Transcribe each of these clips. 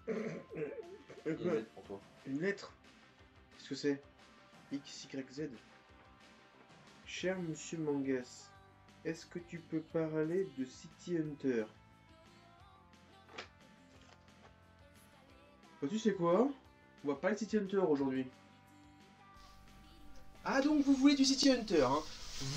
Il y a une lettre pour toi. Une lettre? Qu'est-ce que c'est? XYZ. Cher Monsieur Mangas, est-ce que tu peux parler de City Hunter? Bah, tu sais quoi? On va parler de City Hunter aujourd'hui. Ah, donc vous voulez du City Hunter, hein?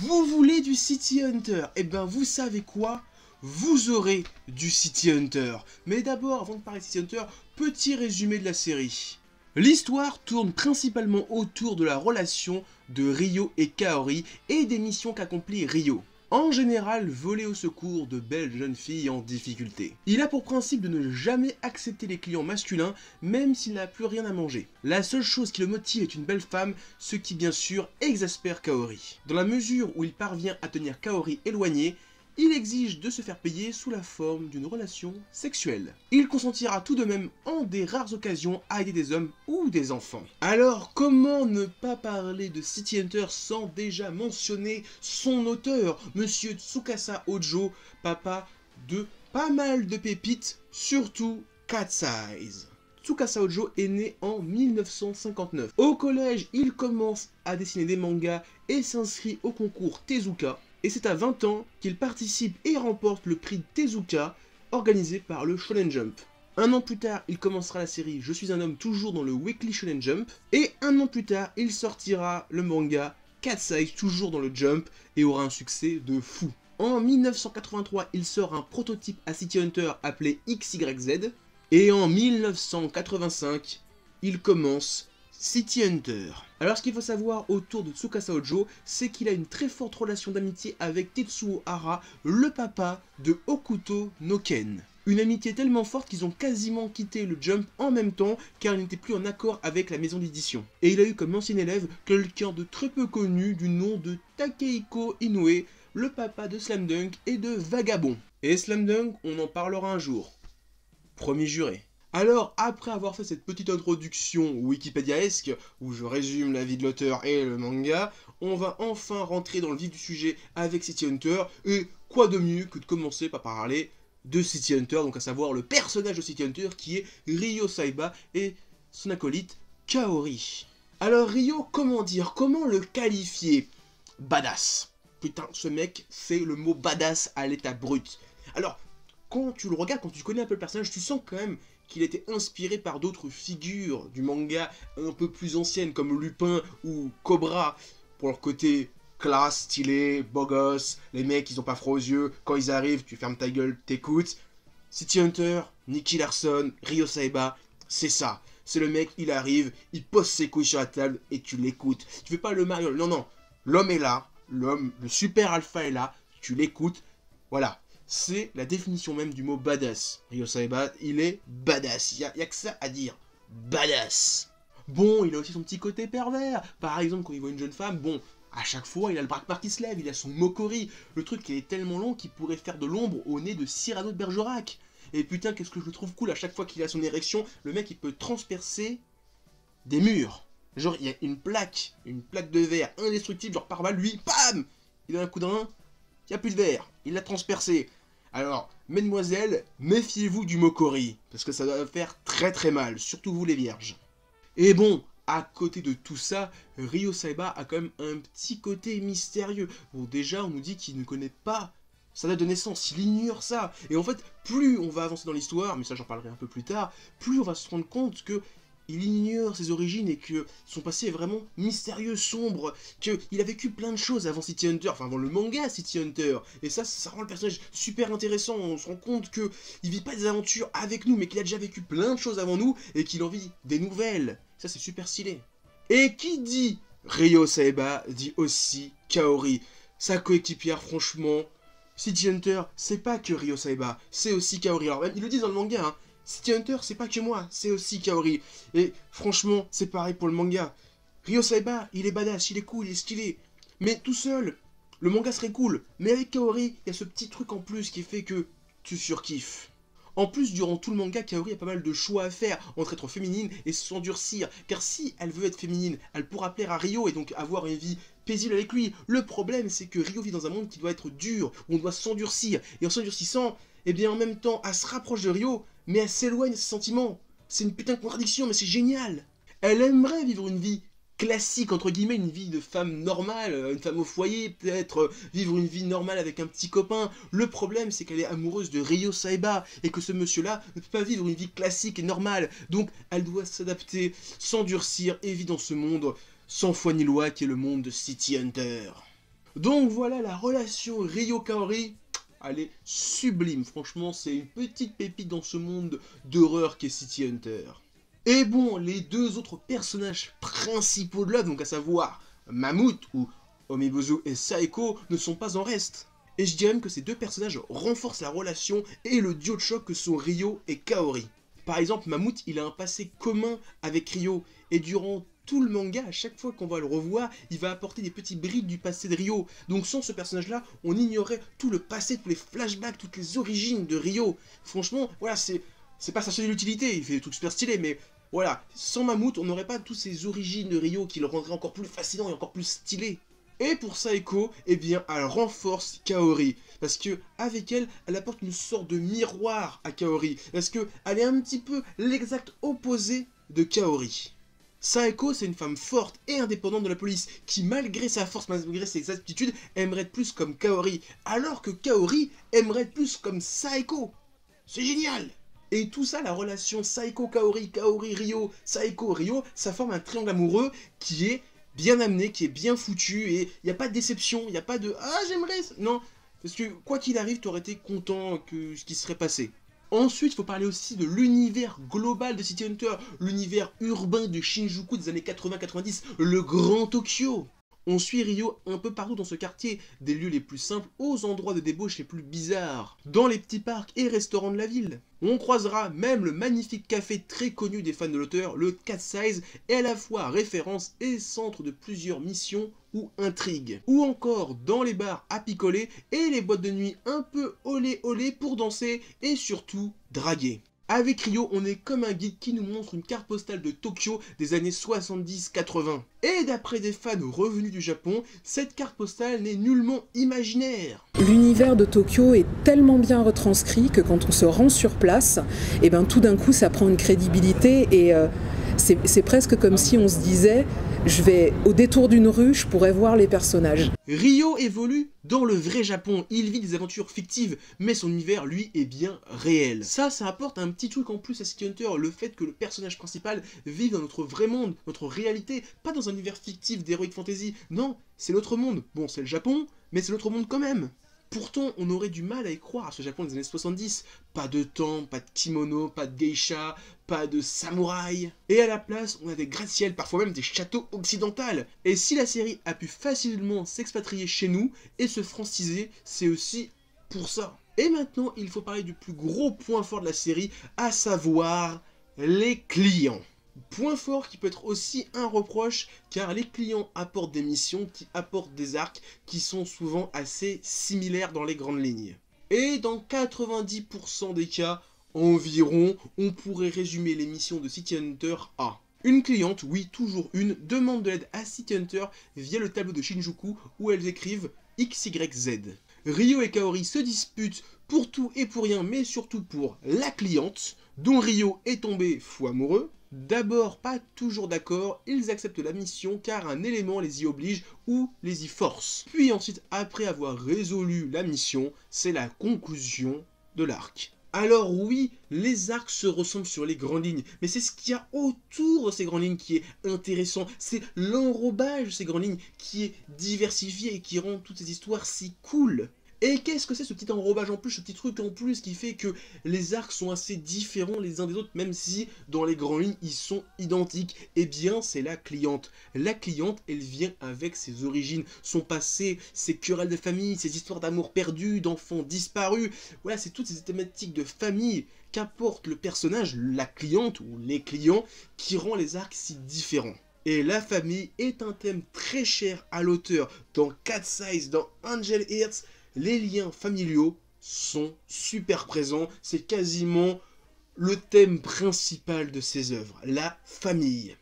Vous voulez du City Hunter? Eh ben, vous savez quoi? Vous aurez du City Hunter. Mais d'abord, avant de parler de City Hunter, petit résumé de la série. L'histoire tourne principalement autour de la relation de Ryo et Kaori et des missions qu'accomplit Ryo. En général, voler au secours de belles jeunes filles en difficulté. Il a pour principe de ne jamais accepter les clients masculins, même s'il n'a plus rien à manger. La seule chose qui le motive est une belle femme, ce qui bien sûr exaspère Kaori. Dans la mesure où il parvient à tenir Kaori éloignée, il exige de se faire payer sous la forme d'une relation sexuelle. Il consentira tout de même en des rares occasions à aider des hommes ou des enfants. Alors comment ne pas parler de City Hunter sans déjà mentionner son auteur, Monsieur Tsukasa Ojo, papa de pas mal de pépites, surtout Cat's Eyes. Tsukasa Ojo est né en 1959. Au collège, il commence à dessiner des mangas et s'inscrit au concours Tezuka. Et c'est à 20 ans qu'il participe et remporte le prix Tezuka organisé par le Shonen Jump. Un an plus tard, il commencera la série Je suis un homme toujours dans le Weekly Shonen Jump. Et un an plus tard, il sortira le manga Cat's Eyes toujours dans le Jump et aura un succès de fou. En 1983, il sort un prototype à City Hunter appelé XYZ. Et en 1985, il commence City Hunter. Alors ce qu'il faut savoir autour de Tsukasa Ojo, c'est qu'il a une très forte relation d'amitié avec Tetsuo Hara, le papa de Hokuto no Ken. Une amitié tellement forte qu'ils ont quasiment quitté le Jump en même temps car ils n'étaient plus en accord avec la maison d'édition. Et il a eu comme ancien élève quelqu'un de très peu connu du nom de Takehiko Inoue, le papa de Slam Dunk et de Vagabond. Et Slam Dunk, on en parlera un jour. Premier juré. Alors, après avoir fait cette petite introduction wikipédiaesque, où je résume la vie de l'auteur et le manga, on va enfin rentrer dans le vif du sujet avec City Hunter, et quoi de mieux que de commencer par parler de City Hunter, donc à savoir le personnage de City Hunter qui est Ryo Saiba et son acolyte Kaori. Alors Ryo, comment dire, comment le qualifier? Badass. Putain, ce mec, c'est le mot badass à l'état brut. Alors, quand tu le regardes, quand tu connais un peu le personnage, tu sens quand même qu'il était inspiré par d'autres figures du manga un peu plus anciennes comme Lupin ou Cobra pour leur côté classe, stylé, beau gosse, les mecs ils ont pas froid aux yeux, quand ils arrivent tu fermes ta gueule, t'écoutes. City Hunter, Nicky Larson, Ryo Saiba, c'est ça. C'est le mec, il arrive, il pose ses couilles sur la table et tu l'écoutes. Tu fais pas le mariole, non non, l'homme est là, l'homme, le super alpha est là, tu l'écoutes, voilà. C'est la définition même du mot badass. Ryo Saiba, il est badass. Il y a que ça à dire. Badass. Bon, il a aussi son petit côté pervers. Par exemple, quand il voit une jeune femme, bon, à chaque fois, il a le braquemar qui se lève, il a son mokori. Le truc qui est tellement long qu'il pourrait faire de l'ombre au nez de Cyrano de Bergerac. Et putain, qu'est-ce que je le trouve cool, à chaque fois qu'il a son érection, le mec, il peut transpercer des murs. Genre, il y a une plaque de verre indestructible, genre par balle, lui, bam, il a un coup de rein, il n'y a plus de verre, il l'a transpercé. Alors, mesdemoiselles, méfiez-vous du mokori, parce que ça doit faire très très mal, surtout vous les vierges. Et bon, à côté de tout ça, Ryo Saiba a quand même un petit côté mystérieux. Bon, déjà, on nous dit qu'il ne connaît pas sa date de naissance, il ignore ça. Et en fait, plus on va avancer dans l'histoire, mais ça j'en parlerai un peu plus tard, plus on va se rendre compte que il ignore ses origines et que son passé est vraiment mystérieux, sombre, qu'il a vécu plein de choses avant City Hunter, enfin avant le manga City Hunter, et ça rend le personnage super intéressant, on se rend compte qu'il vit pas des aventures avec nous, mais qu'il a déjà vécu plein de choses avant nous, et qu'il en vit des nouvelles, ça c'est super stylé. Et qui dit Ryo Saiba, dit aussi Kaori, sa coéquipière franchement, City Hunter, c'est pas que Ryo Saiba, c'est aussi Kaori, alors même ils le disent dans le manga, hein, City Hunter, c'est pas que moi, c'est aussi Kaori. Et franchement, c'est pareil pour le manga. Ryo Saiba, il est badass, il est cool, il est stylé. Mais tout seul, le manga serait cool. Mais avec Kaori, il y a ce petit truc en plus qui fait que tu surkiffes. En plus, durant tout le manga, Kaori a pas mal de choix à faire entre être féminine et s'endurcir. Car si elle veut être féminine, elle pourra plaire à Ryo et donc avoir une vie paisible avec lui. Le problème, c'est que Ryo vit dans un monde qui doit être dur, où on doit s'endurcir. Et en s'endurcissant, eh bien en même temps, elle se rapproche de Ryo, mais elle s'éloigne de ses sentiments. C'est une putain de contradiction, mais c'est génial. Elle aimerait vivre une vie classique, entre guillemets, une vie de femme normale, une femme au foyer, peut-être vivre une vie normale avec un petit copain. Le problème, c'est qu'elle est amoureuse de Ryo Saeba, et que ce monsieur-là ne peut pas vivre une vie classique et normale. Donc, elle doit s'adapter, s'endurcir, et vivre dans ce monde sans foi ni loi, qui est le monde de City Hunter. Donc voilà, la relation Ryo-Kaori, elle est sublime. Franchement, c'est une petite pépite dans ce monde d'horreur qu'est City Hunter. Et bon, les deux autres personnages principaux de l'œuvre, donc à savoir Mammouth ou Omibozu et Saeko, ne sont pas en reste. Et je dirais même que ces deux personnages renforcent la relation et le duo de choc que sont Ryo et Kaori. Par exemple, Mammouth, il a un passé commun avec Ryo, et durant tout le manga, à chaque fois qu'on va le revoir, il va apporter des petits brides du passé de Ryo. Donc sans ce personnage-là, on ignorait tout le passé, tous les flashbacks, toutes les origines de Ryo. Franchement, voilà, c'est pas sa seule utilité, il fait des trucs super stylés, mais voilà, sans Mammouth, on n'aurait pas toutes ces origines de Ryo qui le rendraient encore plus fascinant et encore plus stylé. Et pour Saeko, eh bien, elle renforce Kaori. Parce que avec elle, elle apporte une sorte de miroir à Kaori. Parce que elle est un petit peu l'exact opposé de Kaori. Saeko, c'est une femme forte et indépendante de la police, qui malgré sa force, malgré ses aptitudes, aimerait être plus comme Kaori. Alors que Kaori aimerait être plus comme Saeko. C'est génial! Et tout ça, la relation Saeko-Kaori, Kaori-Ryo, Saeko-Ryo, ça forme un triangle amoureux qui est bien amené, qui est bien foutu, et il n'y a pas de déception, il n'y a pas de « Ah, j'aimerais... » Non, parce que quoi qu'il arrive, tu aurais été content que ce qui serait passé. Ensuite, il faut parler aussi de l'univers global de City Hunter, l'univers urbain de Shinjuku des années 80-90, le Grand Tokyo. On suit Ryo un peu partout dans ce quartier, des lieux les plus simples aux endroits de débauche les plus bizarres, dans les petits parcs et restaurants de la ville. On croisera même le magnifique café très connu des fans de l'auteur, le Cat Size, et à la fois référence et centre de plusieurs missions ou intrigues. Ou encore dans les bars à picoler et les boîtes de nuit un peu olé olé pour danser et surtout draguer. Avec Ryo, on est comme un guide qui nous montre une carte postale de Tokyo des années 70-80. Et d'après des fans revenus du Japon, cette carte postale n'est nullement imaginaire. L'univers de Tokyo est tellement bien retranscrit que quand on se rend sur place, et ben tout d'un coup ça prend une crédibilité et c'est presque comme si on se disait je vais au détour d'une rue, je pourrais voir les personnages. Ryo évolue dans le vrai Japon, il vit des aventures fictives, mais son univers, lui, est bien réel. Ça apporte un petit truc en plus à City Hunter, le fait que le personnage principal vive dans notre vrai monde, notre réalité, pas dans un univers fictif d'heroic fantasy. Non, c'est l'autre monde. Bon, c'est le Japon, mais c'est l'autre monde quand même. Pourtant, on aurait du mal à y croire à ce Japon des années 70. Pas de temps, pas de kimono, pas de geisha, pas de samouraï. Et à la place, on a des gratte-ciels, parfois même des châteaux occidentaux. Et si la série a pu facilement s'expatrier chez nous et se franciser, c'est aussi pour ça. Et maintenant, il faut parler du plus gros point fort de la série, à savoir les clients. Point fort qui peut être aussi un reproche, car les clients apportent des missions, qui apportent des arcs, qui sont souvent assez similaires dans les grandes lignes. Et dans 90% des cas, environ, on pourrait résumer les missions de City Hunter à: une cliente, oui, toujours une, demande de l'aide à City Hunter via le tableau de Shinjuku où elles écrivent XYZ. Ryo et Kaori se disputent pour tout et pour rien, mais surtout pour la cliente, dont Ryo est tombé fou amoureux. D'abord, pas toujours d'accord, ils acceptent la mission car un élément les y oblige ou les y force. Puis ensuite, après avoir résolu la mission, c'est la conclusion de l'arc. Alors oui, les arcs se ressemblent sur les grandes lignes, mais c'est ce qu'il y a autour de ces grandes lignes qui est intéressant. C'est l'enrobage de ces grandes lignes qui est diversifié et qui rend toutes ces histoires si cool. Et qu'est-ce que c'est ce petit enrobage en plus, ce petit truc en plus qui fait que les arcs sont assez différents les uns des autres, même si dans les grandes lignes ils sont identiques? Eh bien c'est la cliente. La cliente, elle vient avec ses origines, son passé, ses querelles de famille, ses histoires d'amour perdu, d'enfants disparus. Voilà, c'est toutes ces thématiques de famille qu'apporte le personnage, la cliente ou les clients, qui rend les arcs si différents. Et la famille est un thème très cher à l'auteur. Dans Cat Size, dans Angel Hearts, les liens familiaux sont super présents, c'est quasiment le thème principal de ses œuvres, la famille.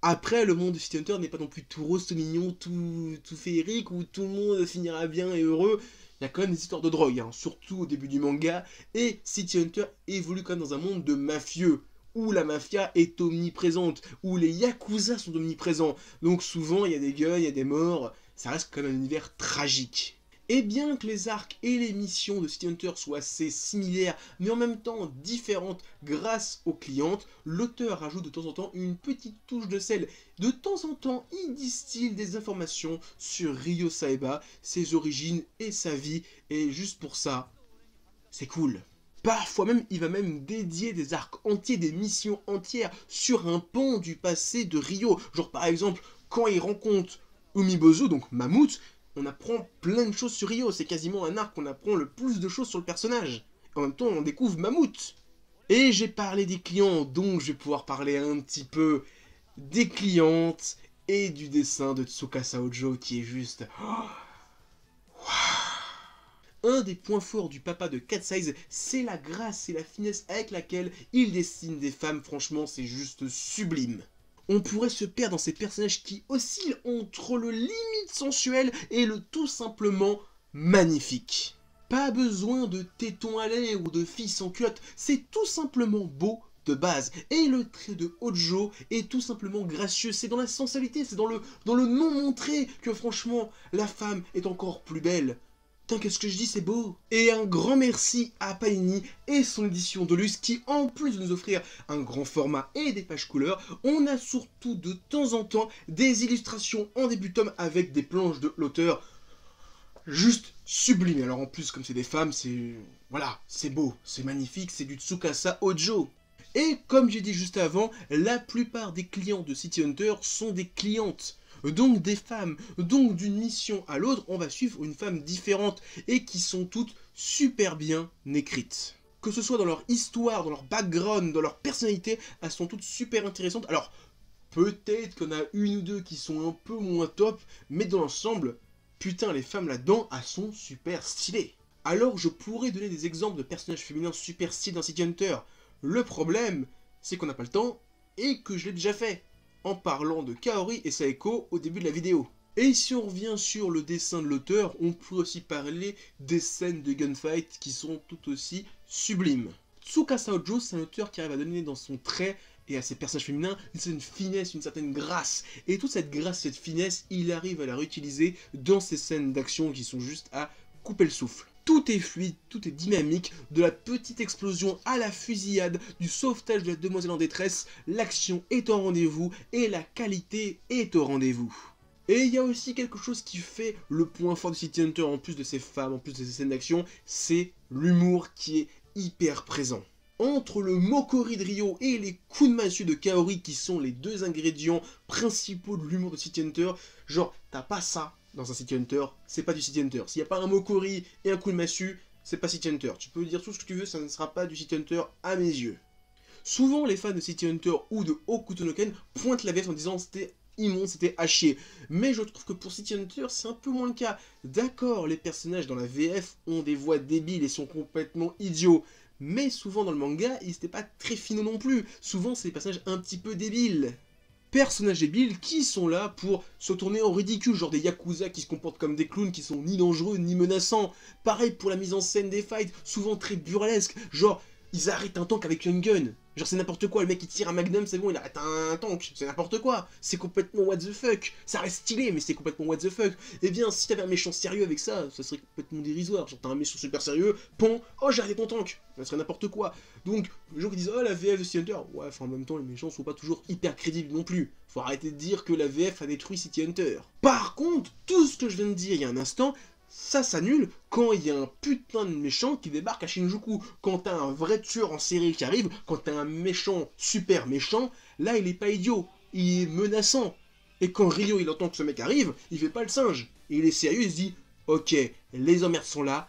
Après, le monde de City Hunter n'est pas non plus tout rose, tout mignon, tout féerique, où tout le monde finira bien et heureux. Il y a quand même des histoires de drogue, hein, surtout au début du manga, et City Hunter évolue quand même dans un monde de mafieux, où la mafia est omniprésente, où les yakuza sont omniprésents. Donc souvent, il y a des guns, il y a des morts, ça reste quand même un univers tragique. Et bien que les arcs et les missions de City Hunter soient assez similaires, mais en même temps différentes grâce aux clientes, l'auteur rajoute de temps en temps une petite touche de sel. De temps en temps, il distille des informations sur Ryo Saeba, ses origines et sa vie, et juste pour ça, c'est cool. Parfois même, il va même dédier des arcs entiers, des missions entières sur un pan du passé de Ryo. Genre par exemple, quand il rencontre Umibozu, donc Mammouth, on apprend plein de choses sur Ryo. C'est quasiment un arc où on apprend le plus de choses sur le personnage. En même temps, on découvre Mammouth. Et j'ai parlé des clients, donc je vais pouvoir parler un petit peu des clientes et du dessin de Tsukasa Ojo qui est juste... Un des points forts du papa de Cat Size, c'est la grâce et la finesse avec laquelle il dessine des femmes. Franchement, c'est juste sublime. On pourrait se perdre dans ces personnages qui oscillent entre le limite sensuel et le tout simplement magnifique. Pas besoin de tétons à l'air ou de filles sans culotte, c'est tout simplement beau de base. Et le trait de Ojo est tout simplement gracieux, c'est dans la sensualité, c'est dans le non montré que franchement la femme est encore plus belle. Putain, qu'est-ce que je dis, c'est beau. Et un grand merci à Panini et son édition de luxe qui, en plus de nous offrir un grand format et des pages couleurs, on a surtout de temps en temps des illustrations en début de tome avec des planches de l'auteur juste sublimes. Alors en plus, comme c'est des femmes, c'est... voilà, c'est beau, c'est magnifique, c'est du Tsukasa Ojo. Et comme j'ai dit juste avant, la plupart des clients de City Hunter sont des clientes. Donc des femmes, donc d'une mission à l'autre, on va suivre une femme différente et qui sont toutes super bien écrites. Que ce soit dans leur histoire, dans leur background, dans leur personnalité, elles sont toutes super intéressantes. Alors, peut-être qu'on a une ou deux qui sont un peu moins top, mais dans l'ensemble, putain, les femmes là-dedans, elles sont super stylées. Alors, je pourrais donner des exemples de personnages féminins super stylés dans City Hunter. Le problème, c'est qu'on n'a pas le temps et que je l'ai déjà fait, en parlant de Kaori et Saeko au début de la vidéo. Et si on revient sur le dessin de l'auteur, on pourrait aussi parler des scènes de gunfight qui sont tout aussi sublimes. Tsukasa Ojo, c'est un auteur qui arrive à donner dans son trait et à ses personnages féminins une certaine finesse, une certaine grâce. Et toute cette grâce, cette finesse, il arrive à la réutiliser dans ses scènes d'action qui sont juste à couper le souffle. Tout est fluide, tout est dynamique, de la petite explosion à la fusillade, du sauvetage de la demoiselle en détresse, l'action est au rendez-vous et la qualité est au rendez-vous. Et il y a aussi quelque chose qui fait le point fort de City Hunter, en plus de ses femmes, en plus de ses scènes d'action, c'est l'humour qui est hyper présent. Entre le Mokori de Ryo et les coups de massue de Kaori, qui sont les deux ingrédients principaux de l'humour de City Hunter, genre, t'as pas ça dans un City Hunter, c'est pas du City Hunter. S'il n'y a pas un Mokori et un coup de massue, c'est pas City Hunter. Tu peux dire tout ce que tu veux, ça ne sera pas du City Hunter à mes yeux. Souvent, les fans de City Hunter ou de Hokuto no Ken pointent la VF en disant c'était immonde, c'était à chier. Mais je trouve que pour City Hunter, c'est un peu moins le cas. D'accord, les personnages dans la VF ont des voix débiles et sont complètement idiots. Mais souvent dans le manga, ils n'étaient pas très finaux non plus. Souvent, c'est des personnages un petit peu débiles. Personnages débiles qui sont là pour se tourner en ridicule, genre des yakuza qui se comportent comme des clowns qui sont ni dangereux ni menaçants. Pareil pour la mise en scène des fights, souvent très burlesque, genre ils arrêtent un tank avec une gun. Genre c'est n'importe quoi, le mec il tire un magnum, c'est bon, il arrête un tank, c'est n'importe quoi. C'est complètement what the fuck. Ça reste stylé, mais c'est complètement what the fuck. Eh bien, si t'avais un méchant sérieux avec ça, ça serait complètement dérisoire. Genre t'as un méchant super sérieux, pon, oh j'ai arrêté ton tank. Ça serait n'importe quoi. Donc, les gens qui disent, oh la VF de City Hunter, ouais, enfin en même temps, les méchants sont pas toujours hyper crédibles non plus. Faut arrêter de dire que la VF a détruit City Hunter. Par contre, tout ce que je viens de dire il y a un instant, ça s'annule quand il y a un putain de méchant qui débarque à Shinjuku. Quand t'as un vrai tueur en série qui arrive, quand t'as un méchant super méchant, là il est pas idiot, il est menaçant. Et quand Ryo il entend que ce mec arrive, il fait pas le singe. Il est sérieux, il se dit, ok, les emmerdes sont là,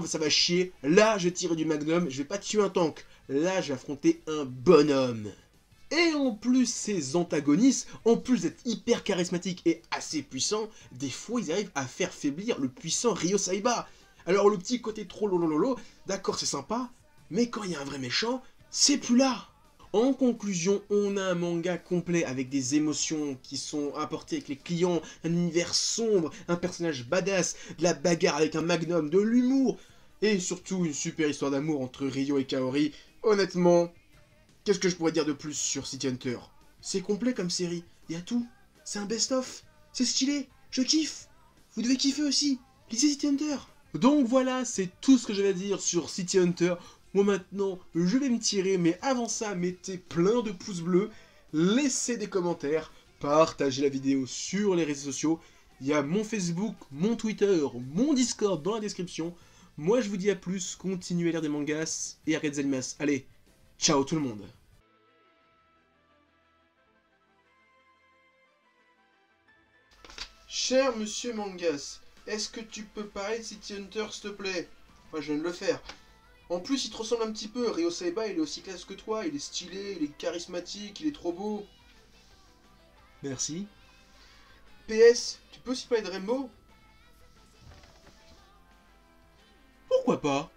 ça va chier, là je vais tirer du magnum, je vais pas tuer un tank, là je vais affronter un bonhomme. Et en plus, ces antagonistes, en plus d'être hyper charismatiques et assez puissants, des fois ils arrivent à faire faiblir le puissant Ryo Saeba. Alors le petit côté trop lolololo, d'accord c'est sympa, mais quand il y a un vrai méchant, c'est plus là. En conclusion, on a un manga complet avec des émotions qui sont apportées avec les clients, un univers sombre, un personnage badass, de la bagarre avec un magnum, de l'humour, et surtout une super histoire d'amour entre Ryo et Kaori. Honnêtement, Qu'est-ce que je pourrais dire de plus sur City Hunter? C'est complet comme série, il y a tout. C'est un best-of. C'est stylé, je kiffe. Vous devez kiffer aussi. Lisez City Hunter. Donc voilà, c'est tout ce que j'avais à dire sur City Hunter. Moi maintenant, je vais me tirer, mais avant ça, mettez plein de pouces bleus, laissez des commentaires, partagez la vidéo sur les réseaux sociaux. Il y a mon Facebook, mon Twitter, mon Discord dans la description. Moi je vous dis à plus, continuez à lire des mangas et à regarder des animas. Allez, ciao tout le monde. Cher monsieur Mangas, est-ce que tu peux parler de City Hunter s'il te plaît? Moi je viens de le faire. En plus il te ressemble un petit peu, Ryo Saiba il est aussi classe que toi, il est stylé, il est charismatique, il est trop beau. Merci. PS, tu peux aussi parler de Rainbow? Pourquoi pas?